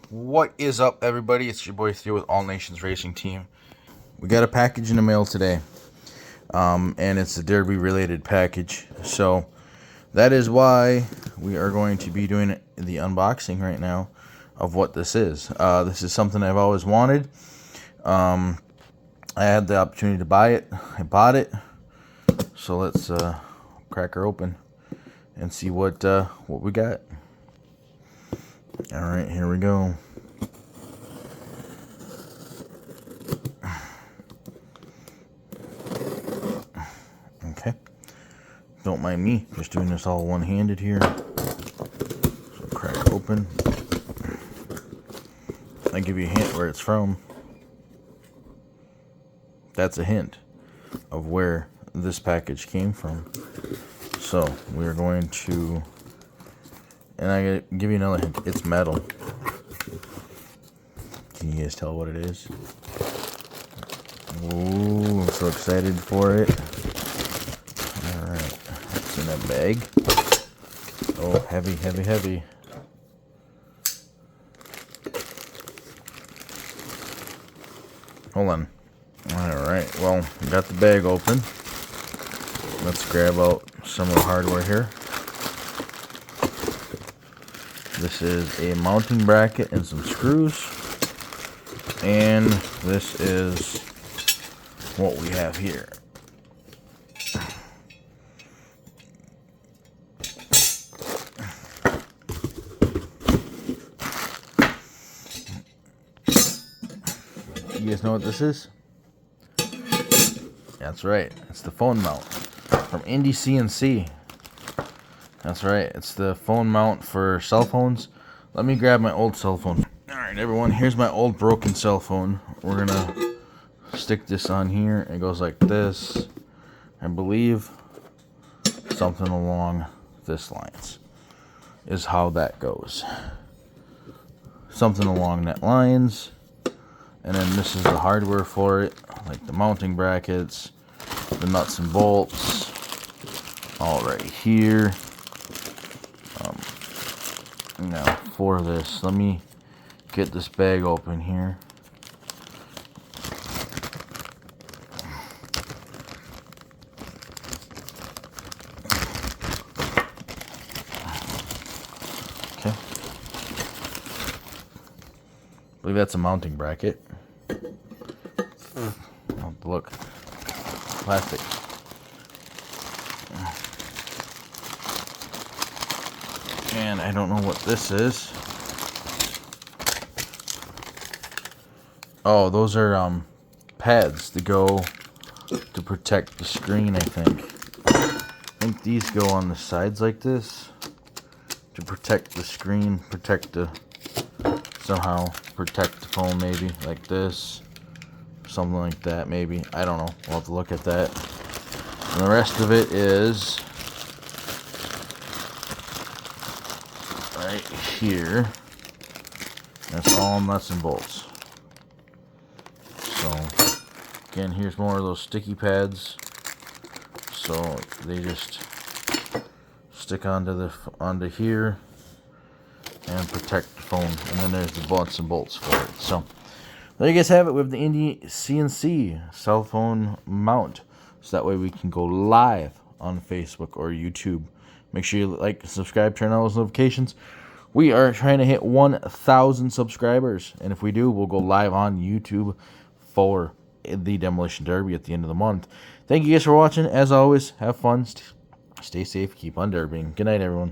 What is up, everybody? It's your boy Theo with All Nations Racing Team. We got a package in the mail today, and it's a Derby related package. So that is why we are going to be doing the unboxing right now of what this is. This is something I've always wanted. I had the opportunity to buy it. I bought it. So let's crack her open and see what we got. All right, here we go. Okay. Don't mind me, just doing this all one-handed here. So crack open. I give you a hint where it's from. That's a hint of where this package came from. So we're going to, and I gotta give you another hint. It's metal. Can you guys tell what it is? Ooh, I'm so excited for it. Alright, it's in that bag. Oh, heavy, heavy, heavy. Hold on. Alright, well, we got the bag open. Let's grab out some of the hardware here. This is a mounting bracket and some screws. And this is what we have here. You guys know what this is? That's right. It's the phone mount from Indy CNC. That's right. It's the phone mount for cell phones. Let me grab my old cell phone. Alright, everyone. Here's my old broken cell phone. We're going to stick this on here. It goes like this. I believe something along this lines is how that goes. Something along that lines. And then this is the hardware for it, like the mounting brackets, the nuts and bolts, all right here. Now for this, let me get this bag open here. Okay. I believe that's a mounting bracket. Oh, look, plastic. And I don't know what this is. Oh, those are pads to go to protect the screen, I think. I think these go on the sides like this to protect the screen, somehow protect the phone, maybe like this. Something like that, maybe. I don't know. We'll have to look at that. And the rest of it is right here. That's all nuts and bolts. So, again, here's more of those sticky pads. So they just stick onto here and protect the phone. And then there's the nuts and bolts for it. So there you guys have it with the Indy CNC cell phone mount. So that way we can go live on Facebook or YouTube. Make sure you like, subscribe, turn on those notifications. We are trying to hit 1,000 subscribers. And if we do, we'll go live on YouTube for the Demolition Derby at the end of the month. Thank you guys for watching. As always, have fun. Stay safe. Keep on derbying. Good night, everyone.